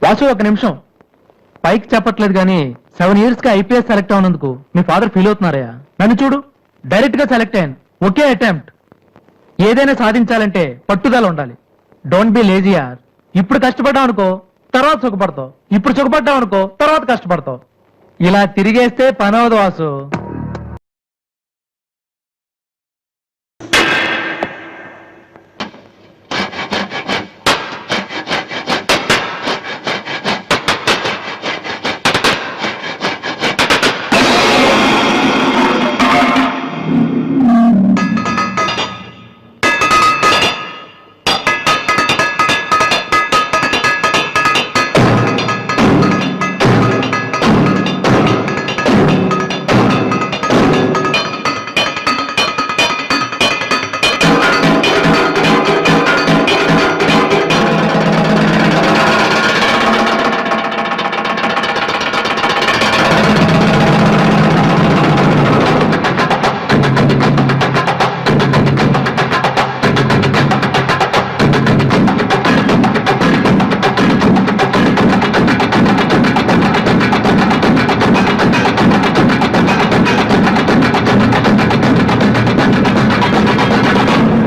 వాసు ఒక నిమిషం. పైకి చెప్పట్లేదు కానీ 7 years గా ఐపీఎస్ సెలెక్ట్ అవునందుకు మీ ఫాదర్ ఫీల్ అవుతున్నారయ్యా. నన్ను చూడు, డైరెక్ట్ గా సెలెక్ట్ అయ్యాను. ఒకే అటెంప్ట్. ఏదైనా సాధించాలంటే పట్టుదల ఉండాలి. డోంట్ బి లేజీ యార్. ఇప్పుడు కష్టపడ్డావు అనుకో, తర్వాత సుఖపడతావు. ఇప్పుడు సుఖపడ్డావు అనుకో, తర్వాత కష్టపడతావు. ఇలా తిరిగేస్తే పని అవదు వాసు.